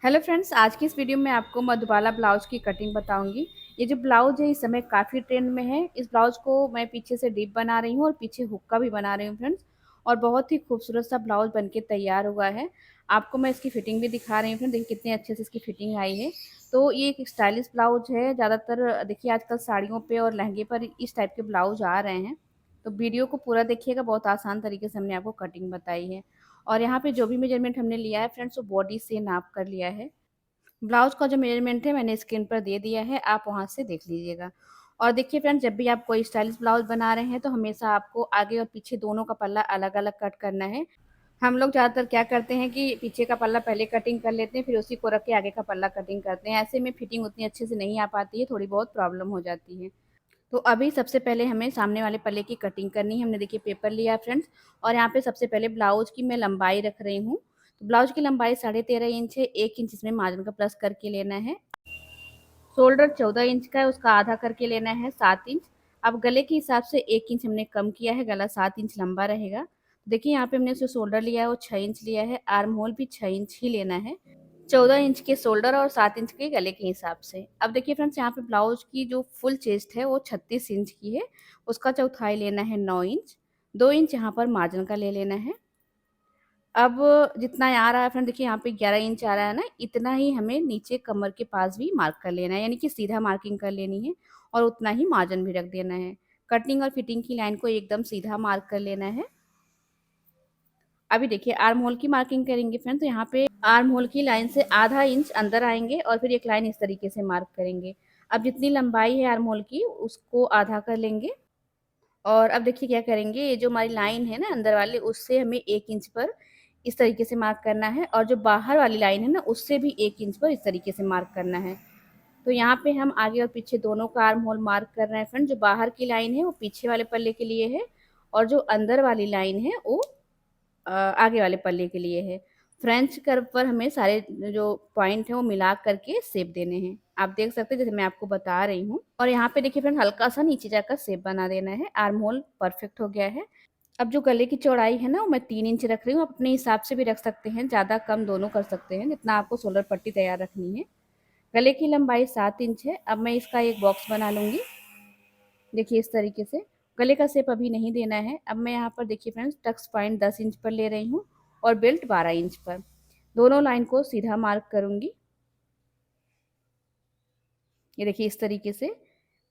Hello friends, आज की इस वीडियो में आपको मधुबाला ब्लाउज की कटिंग बताऊंगी। ये जो ब्लाउज है इस समय काफ़ी ट्रेंड में है। इस ब्लाउज को मैं पीछे से डीप बना रही हूँ और पीछे हुक्का भी बना रही हूँ फ्रेंड्स। और बहुत ही खूबसूरत सा ब्लाउज बनके तैयार हुआ है। आपको मैं इसकी फिटिंग भी दिखा रही हूँ फ्रेंड्स, देखिए कितने अच्छे से इसकी फिटिंग आई है। तो ये एक स्टाइलिश ब्लाउज है। ज़्यादातर देखिए आजकल साड़ियों पर और लहंगे पर इस टाइप के ब्लाउज आ रहे हैं। तो वीडियो को पूरा देखिएगा, बहुत आसान तरीके से हमने आपको कटिंग बताई है। और यहाँ पे जो भी मेजरमेंट हमने लिया है फ्रेंड्स, वो बॉडी से नाप कर लिया है। ब्लाउज का जो मेजरमेंट है मैंने स्क्रीन पर दे दिया है, आप वहाँ से देख लीजिएगा। और देखिए फ्रेंड्स, जब भी आप कोई स्टाइलिश ब्लाउज बना रहे हैं तो हमेशा आपको आगे और पीछे दोनों का पल्ला अलग अलग कट करना है। हम लोग ज़्यादातर क्या करते हैं कि पीछे का पल्ला पहले कटिंग कर लेते हैं, फिर उसी को रख के आगे का पल्ला कटिंग करते हैं। ऐसे में फिटिंग उतनी अच्छे से नहीं आ पाती है, थोड़ी बहुत प्रॉब्लम हो जाती है। तो अभी सबसे पहले हमें सामने वाले पल्ले की कटिंग करनी है। हमने देखिए पेपर लिया है फ्रेंड्स। और यहाँ पे सबसे पहले ब्लाउज की मैं लंबाई रख रही हूँ। तो ब्लाउज की लंबाई 13.5 इंच है। 1 इंच इसमें मार्जिन का प्लस करके लेना है। शोल्डर 14 इंच का है, उसका आधा करके लेना है 7 इंच। अब गले के हिसाब से 1 इंच हमने कम किया है, गला 7 इंच लंबा रहेगा। देखिए यहाँ पे हमने जो शोल्डर लिया है वो 6 इंच लिया है, आर्म होल भी 6 इंच ही लेना है। 14 इंच के शोल्डर और 7 इंच के गले के हिसाब से। अब देखिए फ्रेंड्स, यहाँ पे ब्लाउज की जो फुल चेस्ट है वो 36 इंच की है। उसका चौथाई लेना है 9 इंच। 2 इंच यहाँ पर मार्जिन का ले लेना है। अब जितना आ रहा है फ्रेंड, देखिए यहाँ पे 11 इंच आ रहा है ना, इतना ही हमें नीचे कमर के पास भी मार्क कर लेना है, यानी कि सीधा मार्किंग कर लेनी है। और उतना ही मार्जिन भी रख देना है। कटिंग और फिटिंग की लाइन को एकदम सीधा मार्क कर लेना है। अभी देखिए आर्म होल की मार्किंग करेंगे फ्रेंड, तो यहाँ पे आर्म होल की लाइन से आधा इंच अंदर आएंगे और फिर एक लाइन इस तरीके से मार्क करेंगे। अब जितनी लंबाई है आर्म होल की उसको आधा कर लेंगे। और अब देखिए क्या करेंगे, ये जो हमारी लाइन है ना अंदर वाली, उससे हमें 1 इंच पर इस तरीके से मार्क करना है। और जो बाहर वाली लाइन है ना, उससे भी 1 इंच पर इस तरीके से मार्क करना है। तो यहाँ पे हम आगे और पीछे दोनों का आर्म होल मार्क कर रहे हैं फ्रेंड। जो बाहर की लाइन है वो पीछे वाले पल्ले के लिए है, और जो अंदर वाली लाइन है वो आगे वाले पल्ले के लिए है। फ्रेंच कर्व पर हमें सारे जो पॉइंट हैं वो मिला करके शेप देने हैं। आप देख सकते हैं जैसे मैं आपको बता रही हूँ। और यहाँ पे देखिए फ्रेंड, हल्का सा नीचे जाकर शेप बना देना है। आर्म होल परफेक्ट हो गया है। अब जो गले की चौड़ाई है ना, वो मैं 3 इंच रख रही हूँ। आप अपने हिसाब से भी रख सकते हैं, ज़्यादा कम दोनों कर सकते हैं, जितना आपको शोल्डर पट्टी तैयार रखनी है। गले की लंबाई 7 इंच है। अब मैं इसका एक बॉक्स बना लूँगी। देखिए इस तरीके से। गले का शेप अभी नहीं देना है। अब मैं यहाँ पर देखिए फ्रेंड्स, टक्स पॉइंट 10 इंच पर ले रही हूँ और बेल्ट 12 इंच पर। दोनों लाइन को सीधा मार्क करूँगी। ये देखिए इस तरीके से।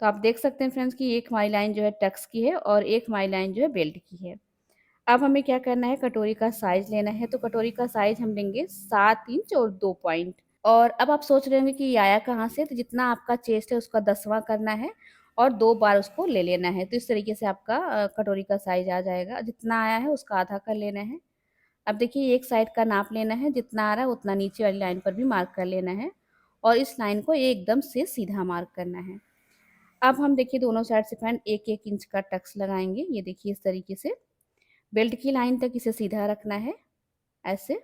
तो आप देख सकते हैं फ्रेंड्स कि एक हमारी लाइन जो है टक्स की है और एक हमारी लाइन जो है बेल्ट की है। अब हमें क्या करना है, कटोरी का साइज़ लेना है। तो कटोरी का साइज़ हम लेंगे 7 इंच और 2 पॉइंट। और अब आप सोच रहे होंगे कि ये आया कहाँ से? तो जितना आपका चेस्ट है उसका 10वां करना है और 2 बार उसको ले लेना है। तो इस तरीके से आपका कटोरी का साइज़ आ जाएगा। जितना आया है उसका आधा कर लेना है। अब देखिए एक साइड का नाप लेना है, जितना आ रहा है उतना नीचे वाली लाइन पर भी मार्क कर लेना है। और इस लाइन को एकदम से सीधा मार्क करना है। अब हम देखिए दोनों साइड से फ्रेंड 1-1 इंच का टक्स लगाएँगे। ये देखिए इस तरीके से। बेल्ट की लाइन तक इसे सीधा रखना है, ऐसे।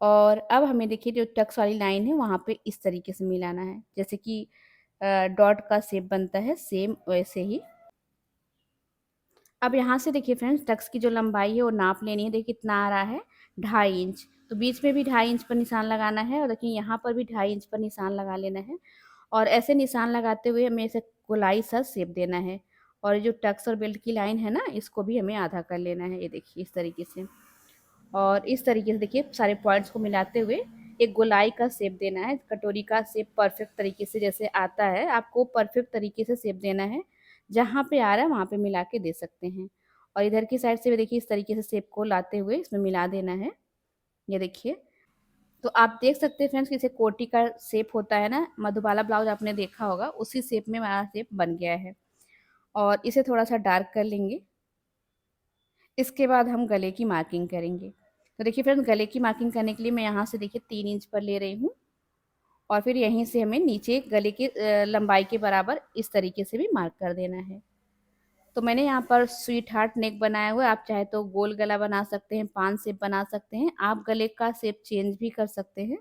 और अब हमें देखिए जो टक्स वाली लाइन है वहाँ पे इस तरीके से मिलाना है, जैसे कि डॉट का शेप बनता है सेम वैसे ही। अब यहाँ से देखिए फ्रेंड्स, टक्स की जो लंबाई है वो नाप लेनी है। देखिए कितना आ रहा है, 2.5 इंच। तो बीच में भी 2.5 इंच पर निशान लगाना है और देखिए यहाँ पर भी 2.5 इंच पर निशान लगा लेना है। और ऐसे निशान लगाते हुए हमें ऐसे गोलाई सा शेप देना है। और ये जो टक्स और बेल्ट की लाइन है ना, इसको भी हमें आधा कर लेना है। ये देखिए इस तरीके से। और इस तरीके से देखिए सारे पॉइंट्स को मिलाते हुए एक गोलाई का शेप देना है। कटोरी का शेप परफेक्ट तरीके से जैसे आता है, आपको परफेक्ट तरीके से शेप देना है। जहाँ पे आ रहा है वहाँ पे मिला के दे सकते हैं। और इधर की साइड से भी देखिए इस तरीके से शेप को लाते हुए इसमें मिला देना है। ये देखिए। तो आप देख सकते हैं फ्रेंड्स, जैसे कोटी का शेप होता है ना, मधुबाला ब्लाउज आपने देखा होगा, उसी शेप में हमारा शेप बन गया है। और इसे थोड़ा सा डार्क कर लेंगे। इसके बाद हम गले की मार्किंग करेंगे। तो देखिए फ्रेंड्स, गले की मार्किंग करने के लिए मैं यहाँ से देखिए 3 इंच पर ले रही हूँ। और फिर यहीं से हमें नीचे गले की लंबाई के बराबर इस तरीके से भी मार्क कर देना है। तो मैंने यहाँ पर स्वीट हार्ट नेक बनाया हुआ है। आप चाहे तो गोल गला बना सकते हैं, पान शेप बना सकते हैं, आप गले का शेप चेंज भी कर सकते हैं।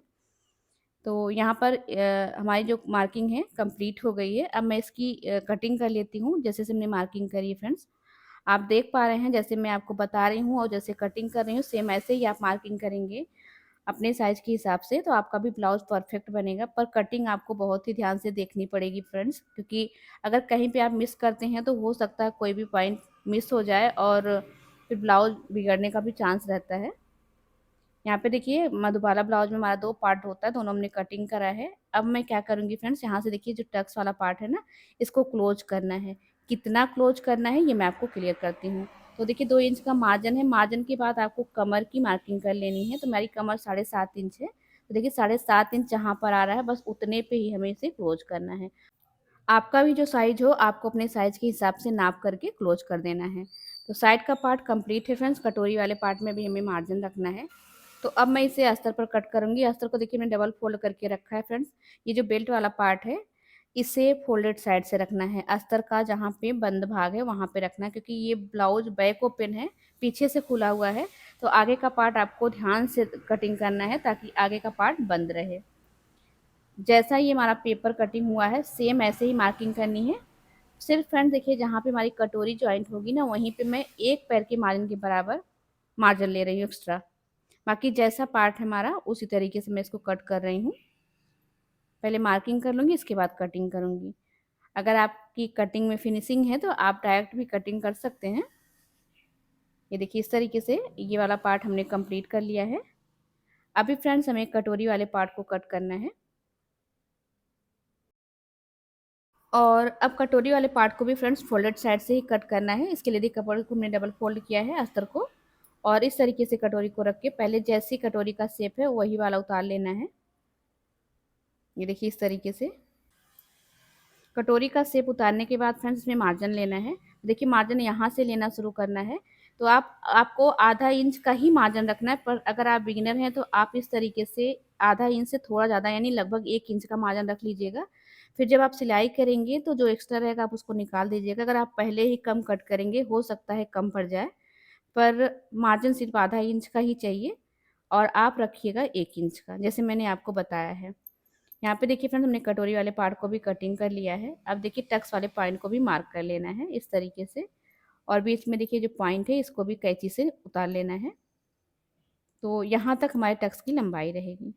तो यहाँ पर हमारी जो मार्किंग है कंप्लीट हो गई है। अब मैं इसकी कटिंग कर लेती हूँ, जैसे हमने मार्किंग करी है फ्रेंड्स। आप देख पा रहे हैं जैसे मैं आपको बता रही हूँ और जैसे कटिंग कर रही हूँ, सेम ऐसे ही आप मार्किंग करेंगे। अपने साइज़ के हिसाब से, तो आपका भी ब्लाउज़ परफेक्ट बनेगा। पर कटिंग आपको बहुत ही ध्यान से देखनी पड़ेगी फ्रेंड्स, क्योंकि अगर कहीं पे आप मिस करते हैं तो हो सकता है कोई भी पॉइंट मिस हो जाए और फिर ब्लाउज़ बिगड़ने का भी चांस रहता है। यहाँ पे देखिए मधुबाला ब्लाउज में हमारा 2 पार्ट होता है, दोनों हमने कटिंग करा है। अब मैं क्या करूँगी फ्रेंड्स, यहाँ से देखिए जो टक्स वाला पार्ट है ना, इसको क्लोज़ करना है। कितना क्लोज़ करना है ये मैं आपको क्लियर करती हूँ। तो देखिए 2 इंच का मार्जिन है, मार्जिन के बाद आपको कमर की मार्किंग कर लेनी है। तो मेरी कमर 7.5 इंच है। तो देखिए 7.5 इंच जहाँ पर आ रहा है बस उतने पे ही हमें इसे क्लोज़ करना है। आपका भी जो साइज़ हो आपको अपने साइज़ के हिसाब से नाप करके क्लोज़ कर देना है। तो साइड का पार्ट कंप्लीट है फ्रेंड्स, कटोरी वाले पार्ट में भी हमें मार्जिन रखना है। तो अब मैं इसे अस्तर पर कट करूँगी। अस्तर को देखिए मैंने डबल फ़ोल्ड करके रखा है फ्रेंड्स। ये जो बेल्ट वाला पार्ट है, इसे फ़ोल्डेड साइड से रखना है। अस्तर का जहाँ पे बंद भाग है वहाँ पे रखना है, क्योंकि ये ब्लाउज़ बैक ओपन है, पीछे से खुला हुआ है। तो आगे का पार्ट आपको ध्यान से कटिंग करना है ताकि आगे का पार्ट बंद रहे। जैसा ये हमारा पेपर कटिंग हुआ है सेम ऐसे ही मार्किंग करनी है। सिर्फ फ्रेंड्स देखिए जहाँ पे हमारी कटोरी जॉइंट होगी ना, वहीं पे मैं 1 पैर के मार्जिन के बराबर मार्जिन ले रही हूँ एक्स्ट्रा। बाकी जैसा पार्ट है हमारा उसी तरीके से मैं इसको कट कर रही हूँ। पहले मार्किंग कर लूँगी, इसके बाद कटिंग करूँगी। अगर आपकी कटिंग में फिनिशिंग है तो आप डायरेक्ट भी कटिंग कर सकते हैं। ये देखिए इस तरीके से ये वाला पार्ट हमने कंप्लीट कर लिया है। अभी फ्रेंड्स हमें कटोरी वाले पार्ट को कट करना है। और अब कटोरी वाले पार्ट को भी फ्रेंड्स फोल्डेड साइड से ही कट करना है। इसके लिए देखिए कपड़े को हमने डबल फोल्ड किया है अस्तर को, और इस तरीके से कटोरी को रख के पहले जैसी कटोरी का शेप है वही वाला उतार लेना है। ये देखिए इस तरीके से कटोरी का शेप उतारने के बाद फ्रेंड्स इसमें मार्जिन लेना है। देखिए मार्जिन यहाँ से लेना शुरू करना है। तो आपको आधा इंच का ही मार्जिन रखना है, पर अगर आप बिगिनर हैं तो आप इस तरीके से आधा इंच से थोड़ा ज़्यादा यानी लगभग 1 इंच का मार्जिन रख लीजिएगा। फिर जब आप सिलाई करेंगे तो जो एक्स्ट्रा रहेगा आप उसको निकाल दीजिएगा। अगर आप पहले ही कम कट करेंगे हो सकता है कम पड़ जाए, पर मार्जिन सिर्फ आधा इंच का ही चाहिए और आप रखिएगा 1 इंच का, जैसे मैंने आपको बताया है। यहाँ पे देखिए फ्रेंड्स हमने कटोरी वाले पार्ट को भी कटिंग कर लिया है। अब देखिए टक्स वाले पॉइंट को भी मार्क कर लेना है इस तरीके से, और बीच में देखिए जो पॉइंट है इसको भी कैंची से उतार लेना है। तो यहाँ तक हमारे टक्स की लंबाई रहेगी।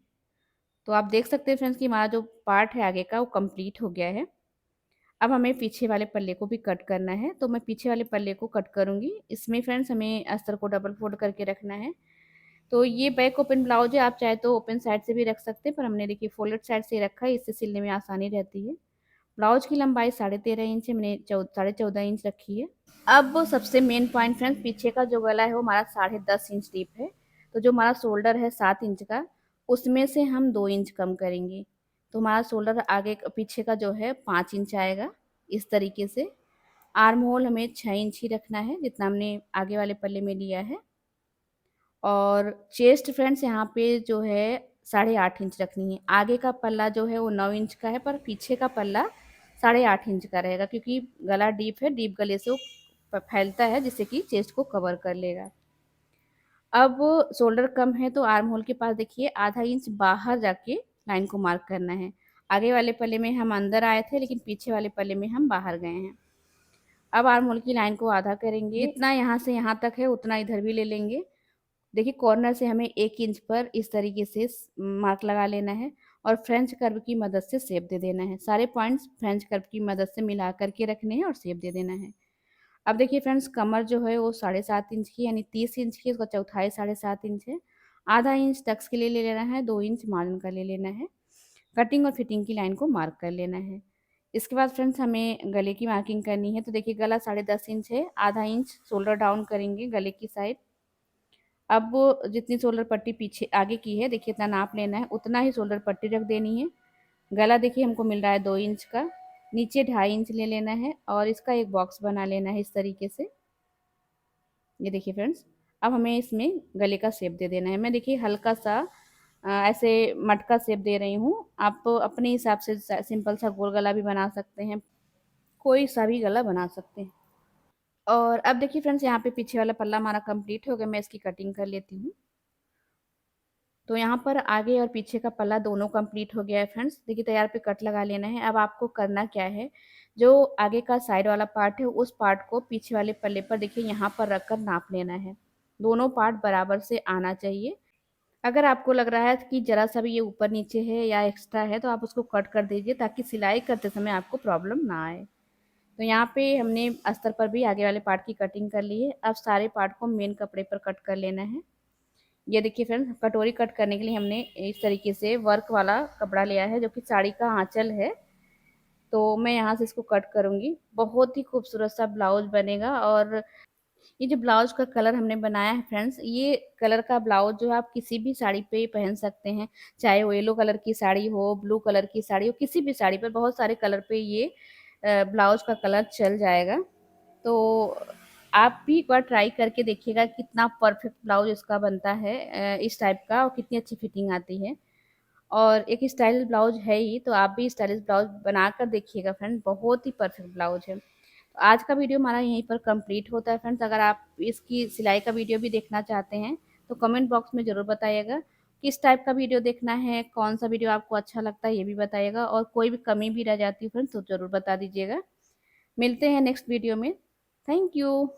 तो आप देख सकते हैं फ्रेंड्स कि हमारा जो पार्ट है आगे का वो कंप्लीट हो गया है। अब हमें पीछे वाले पल्ले को भी कट करना है। तो मैं पीछे वाले पल्ले को कट करूँगी। इसमें फ्रेंड्स हमें अस्तर को डबल फोल्ड करके रखना है। तो ये बैक ओपन ब्लाउज है, आप चाहे तो ओपन साइड से भी रख सकते हैं, पर हमने देखिए फोल्डेड साइड से ही रखा है, इससे सिलने में आसानी रहती है। ब्लाउज की लंबाई 13.5 इंच है, मैंने 14.5 इंच रखी है। अब सबसे मेन पॉइंट फ्रेंड्स, पीछे का जो गला है वो हमारा 10.5 इंच डीप है। तो जो हमारा शोल्डर है 7 इंच का, उसमें से हम 2 इंच कम करेंगे। तो हमारा शोल्डर आगे पीछे का जो है 5 इंच आएगा इस तरीके से। आर्म होल हमें 6 इंच ही रखना है जितना हमने आगे वाले पल्ले में लिया है। और चेस्ट फ्रेंड्स यहाँ पे जो है 8.5 इंच रखनी है। आगे का पल्ला जो है वो 9 इंच का है, पर पीछे का पल्ला 8.5 इंच का रहेगा, क्योंकि गला डीप है, डीप गले से वो फैलता है जिससे कि चेस्ट को कवर कर लेगा। अब शोल्डर कम है तो आर्म होल के पास देखिए आधा इंच बाहर जाके लाइन को मार्क करना है। आगे वाले पल्ले में हम अंदर आए थे लेकिन पीछे वाले पल्ले में हम बाहर गए हैं। अब आर्म होल की लाइन को आधा करेंगे, जितना यहाँ से यहाँ तक है उतना इधर भी ले लेंगे। देखिए कॉर्नर से हमें 1 इंच पर इस तरीके से मार्क लगा लेना है और फ्रेंच कर्व की मदद से शेप दे देना है। सारे पॉइंट्स फ्रेंच कर्व की मदद से मिला करके रखने हैं और शेप दे देना है। अब देखिए फ्रेंड्स कमर जो है वो 7.5 इंच की यानी 30 इंच की, उसका चौथाई 7.5 इंच है। आधा इंच टक्स के लिए ले लेना है, 2 इंच मार्जिन का ले लेना है। कटिंग और फिटिंग की लाइन को मार्क कर लेना है। इसके बाद फ्रेंड्स हमें गले की मार्किंग करनी है। तो देखिए गला 10.5 इंच है, आधा इंच शोल्डर डाउन करेंगे गले की साइड। अब जितनी शोल्डर पट्टी पीछे आगे की है देखिए इतना नाप लेना है, उतना ही शोल्डर पट्टी रख देनी है। गला देखिए हमको मिल रहा है 2 इंच का, नीचे 2.5 इंच ले लेना है और इसका एक बॉक्स बना लेना है इस तरीके से। ये देखिए फ्रेंड्स, अब हमें इसमें गले का शेप दे देना है। मैं देखिए हल्का सा ऐसे मटका शेप दे रही हूँ। आप अपने हिसाब से सिंपल सा गोल गला भी बना सकते हैं, कोई सा भी गला बना सकते हैं। और अब देखिए फ्रेंड्स यहाँ पे पीछे वाला पल्ला हमारा कंप्लीट हो गया, मैं इसकी कटिंग कर लेती हूँ। तो यहाँ पर आगे और पीछे का पल्ला दोनों कंप्लीट हो गया है फ्रेंड्स। देखिए तैयार पे कट लगा लेना है। अब आपको करना क्या है, जो आगे का साइड वाला पार्ट है उस पार्ट को पीछे वाले पल्ले पर देखिए यहाँ पर रख कर नाप लेना है। दोनों पार्ट बराबर से आना चाहिए। अगर आपको लग रहा है कि ज़रा सा भी ये ऊपर नीचे है या एक्स्ट्रा है तो आप उसको कट कर दीजिए, ताकि सिलाई करते समय आपको प्रॉब्लम ना आए। तो यहाँ पे हमने अस्तर पर भी आगे वाले पार्ट की कटिंग कर ली है। अब सारे पार्ट को मेन कपड़े पर कट कर लेना है। ये देखिए फ्रेंड्स, कटोरी कट करने के लिए हमने इस तरीके से वर्क वाला कपड़ा लिया है, जो कि साड़ी का आंचल है। तो मैं यहाँ से इसको कट करूँगी। बहुत ही खूबसूरत सा ब्लाउज बनेगा। और ये जो ब्लाउज का कलर हमने बनाया है फ्रेंड्स, ये कलर का ब्लाउज जो है आप किसी भी साड़ी पे पहन सकते हैं। चाहे वो येलो कलर की साड़ी हो, ब्लू कलर की साड़ी हो, किसी भी साड़ी पर, बहुत सारे कलर पे ये ब्लाउज का कलर चल जाएगा। तो आप भी एक बार ट्राई करके देखिएगा कितना परफेक्ट ब्लाउज इसका बनता है, इस टाइप का, और कितनी अच्छी फिटिंग आती है। और एक स्टाइलिश ब्लाउज है ही, तो आप भी स्टाइलिश ब्लाउज बनाकर देखिएगा फ्रेंड, बहुत ही परफेक्ट ब्लाउज है। तो आज का वीडियो हमारा यहीं पर कंप्लीट होता है फ्रेंड्स। अगर आप इसकी सिलाई का वीडियो भी देखना चाहते हैं तो कमेंट बॉक्स में ज़रूर बताइएगा किस टाइप का वीडियो देखना है, कौन सा वीडियो आपको अच्छा लगता है ये भी बताइएगा, और कोई भी कमी भी रह जाती है फ्रेंड्स तो ज़रूर बता दीजिएगा। मिलते हैं नेक्स्ट वीडियो में। Thank you.